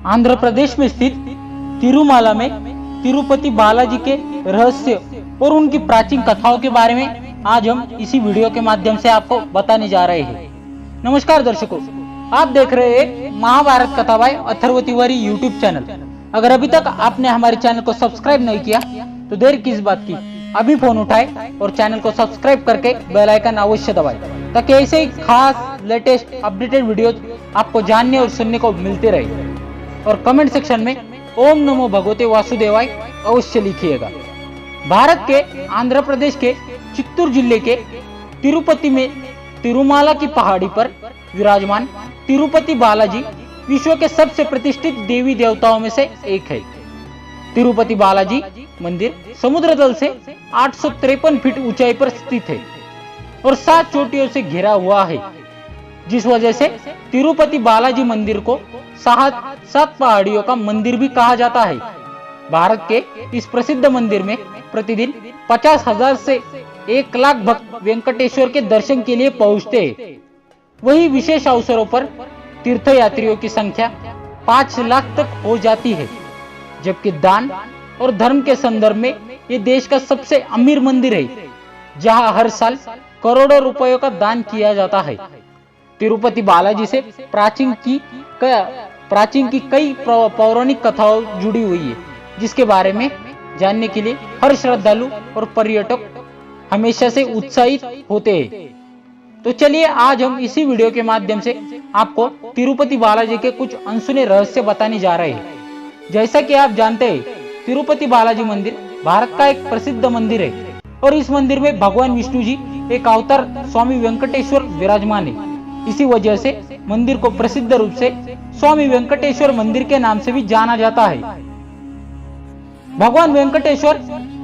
आंध्र प्रदेश में स्थित तिरुमाला में तिरुपति बालाजी के रहस्य और उनकी प्राचीन कथाओं के बारे में आज हम इसी वीडियो के माध्यम से आपको बताने जा रहे हैं। नमस्कार दर्शकों, आप देख रहे हैं Mahabharat Katha by Atharv Tiwari YouTube channel. अगर अभी तक आपने हमारे चैनल को सब्सक्राइब नहीं किया तो देर किस बात की, अभी फोन उठाए और चैनल को सब्सक्राइब करके बेल आइकन अवश्य दबाएं ताकि ऐसे ही खास लेटेस्ट अपडेटेड वीडियोज आपको जानने और सुनने को मिलते रहे। और कमेंट सेक्शन में ओम नमो भगवते वासुदेवाय अवश्य लिखिएगा। भारत के आंध्र प्रदेश के चित्तूर जिले के तिरुपति में तिरुमाला की पहाड़ी पर विराजमान तिरुपति बालाजी विश्व के सबसे प्रतिष्ठित देवी देवताओं में से एक है। तिरुपति बालाजी मंदिर समुद्र तल से 853 फीट ऊंचाई पर स्थित है और 7 चोटियों से घिरा हुआ है, जिस वजह से तिरुपति बालाजी मंदिर को 7 पहाड़ियों का मंदिर भी कहा जाता है। भारत के इस प्रसिद्ध मंदिर में प्रतिदिन 50,000 से 1 लाख भक्त वेंकटेश्वर के दर्शन के लिए पहुंचते हैं। वही विशेष अवसरों पर तीर्थयात्रियों की संख्या 5 लाख तक हो जाती है, जबकि दान और धर्म के संदर्भ में ये देश का सबसे अमीर मंदिर है, जहां हर साल करोड़ों रुपयों का दान किया जाता है। तिरुपति बालाजी से प्राचीन की कई पौराणिक कथाओं जुड़ी हुई है, जिसके बारे में जानने के लिए हर श्रद्धालु और पर्यटक हमेशा से उत्साहित होते हैं। तो चलिए आज हम इसी वीडियो के माध्यम से आपको तिरुपति बालाजी के कुछ अनसुने रहस्य बताने जा रहे हैं। जैसा कि आप जानते हैं, तिरुपति बालाजी मंदिर भारत का एक प्रसिद्ध मंदिर है और इस मंदिर में भगवान विष्णु जी एक अवतार स्वामी वेंकटेश्वर विराजमान है। इसी वजह से मंदिर को प्रसिद्ध रूप से स्वामी वेंकटेश्वर मंदिर के नाम से भी जाना जाता है। भगवान वेंकटेश्वर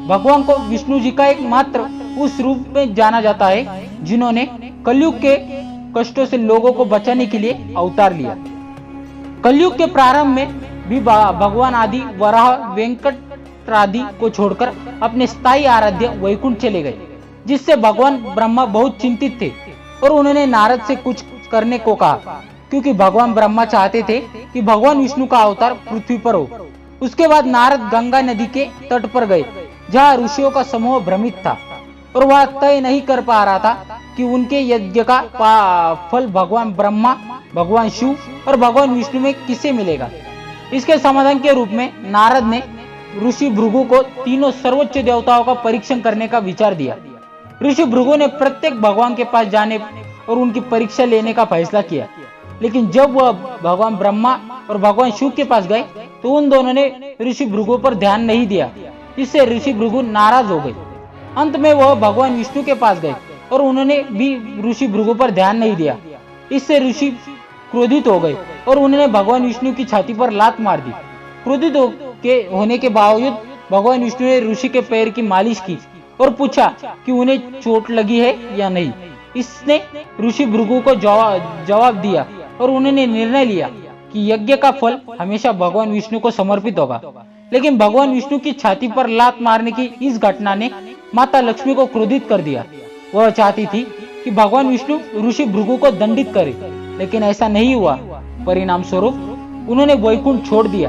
भगवान को विष्णु जी का एकमात्र उस रूप में जाना जाता है जिन्होंने कलयुग के कष्टों से लोगों को बचाने के लिए अवतार लिया। कलयुग के प्रारंभ में भी भगवान आदि वराह वेंकटादि को छोड़कर अपने स्थायी आराध्य वैकुंठ चले गए, जिससे भगवान ब्रह्मा बहुत चिंतित थे और उन्होंने नारद से कुछ करने को कहा, क्योंकि भगवान ब्रह्मा चाहते थे कि भगवान विष्णु का अवतार पृथ्वी पर हो। उसके बाद नारद गंगा नदी के तट पर गए, जहाँ ऋषियों का समूह भ्रमित था और वह तय नहीं कर पा रहा था कि उनके यज्ञ का फल भगवान ब्रह्मा, भगवान शिव और भगवान विष्णु में किसे मिलेगा। इसके समाधान के रूप में नारद ने ऋषि भृगु को तीनों सर्वोच्च देवताओं का परीक्षण करने का विचार दिया। ऋषि भृगु ने प्रत्येक भगवान के पास जाने और उनकी परीक्षा लेने का फैसला किया, लेकिन जब वह भगवान ब्रह्मा और भगवान शिव के पास गए तो उन दोनों ने ऋषि भृगु पर ध्यान नहीं दिया, जिससे ऋषि भृगु नाराज हो गए। अंत में वह भगवान विष्णु के पास गए और उन्होंने भी ऋषि भृगु पर ध्यान नहीं दिया। इससे ऋषि क्रोधित हो गए और उन्होंने भगवान विष्णु की छाती पर लात मार दी। क्रोधित होने के बावजूद भगवान विष्णु ने ऋषि के पैर की मालिश की और पूछा कि उन्हें चोट लगी है या नहीं। इसने ऋषि भृगु को जवाब दिया और उन्होंने निर्णय लिया कि यज्ञ का फल हमेशा भगवान विष्णु को समर्पित होगा। लेकिन भगवान विष्णु की छाती पर लात मारने की इस घटना ने माता लक्ष्मी को क्रोधित कर दिया। वह चाहती थी कि भगवान विष्णु ऋषि भृगु को दंडित करे, लेकिन ऐसा नहीं हुआ। परिणाम स्वरूप उन्होंने वैकुंठ छोड़ दिया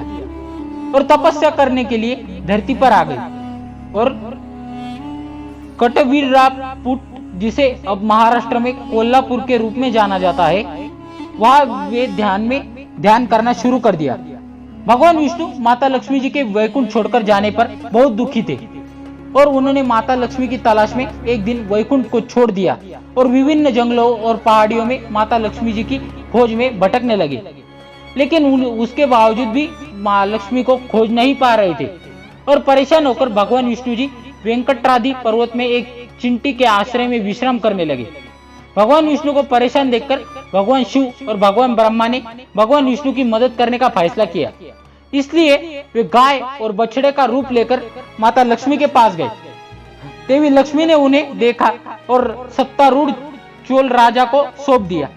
और तपस्या करने के लिए धरती पर आ गई और कटवीरापुट, जिसे अब महाराष्ट्र में कोल्हापुर के रूप में जाना जाता है, वहां वे ध्यान करना शुरू कर दिया। भगवान विष्णु माता लक्ष्मी जी के वैकुंठ छोड़कर जाने पर बहुत दुखी थे और उन्होंने माता लक्ष्मी की तलाश में एक दिन वैकुंठ को छोड़ दिया और विभिन्न जंगलों और पहाड़ियों में माता लक्ष्मी जी की खोज में भटकने लगे। लेकिन उसके बावजूद भी माँ लक्ष्मी को खोज नहीं पा रहे थे और परेशान होकर भगवान विष्णु जी वेंकटाद्रि पर्वत में एक चिंटी के आश्रय में विश्राम करने लगे। भगवान विष्णु को परेशान देखकर भगवान शिव और भगवान ब्रह्मा ने भगवान विष्णु की मदद करने का फैसला किया। इसलिए वे गाय और बछड़े का रूप लेकर माता लक्ष्मी के पास गए। देवी लक्ष्मी ने उन्हें देखा और सत्तारूढ़ चोल राजा को सौंप दिया,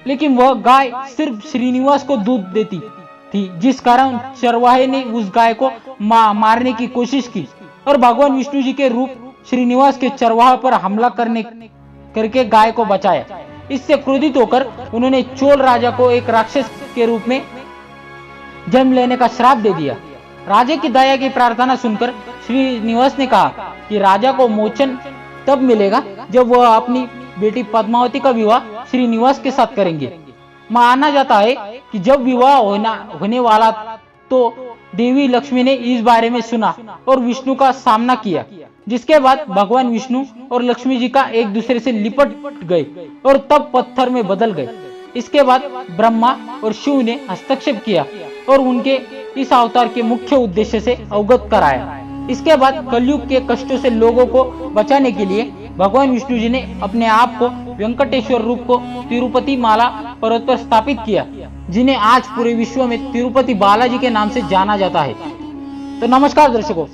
लेकिन वह गाय सिर्फ श्रीनिवास को दूध देती थी, जिस कारण चरवाहे ने उस गाय को मारने की कोशिश की और भगवान विष्णु जी के रूप श्रीनिवास के चरवाहे पर हमला करके गाय को बचाया। इससे क्रोधित होकर उन्होंने चोल राजा को एक राक्षस के रूप में जन्म लेने का श्राप दे दिया। राजा की दया की प्रार्थना सुनकर श्रीनिवास ने कहा कि राजा को मोचन तब मिलेगा जब वह अपनी बेटी पद्मावती का विवाह श्रीनिवास के साथ करेंगे। माना जाता है कि जब विवाह होने वाला तो देवी लक्ष्मी ने इस बारे में सुना और विष्णु का सामना किया, जिसके बाद भगवान विष्णु और लक्ष्मी जी का एक दूसरे से लिपट गए और तब पत्थर में बदल गए। इसके बाद ब्रह्मा और शिव ने हस्तक्षेप किया और उनके इस अवतार के मुख्य उद्देश्य से अवगत कराया। इसके बाद कलयुग के कष्टों से लोगों को बचाने के लिए भगवान विष्णु जी ने अपने आप को वेंकटेश्वर रूप को तिरुपति माला पर्वत पर स्थापित किया, जिन्हें आज पूरे विश्व में तिरुपति बालाजी के नाम से जाना जाता है। तो नमस्कार दर्शकों,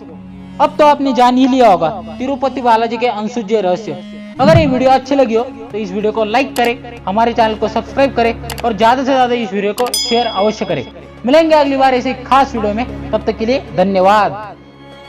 अब तो आपने जान ही लिया होगा तिरुपति बालाजी के अनसुलझे रहस्य। अगर ये वीडियो अच्छी लगी हो तो इस वीडियो को लाइक करें, हमारे चैनल को सब्सक्राइब करें और ज्यादा से ज्यादा इस वीडियो को शेयर अवश्य करें। मिलेंगे अगली बार ऐसे खास वीडियो में, तब तक के लिए धन्यवाद।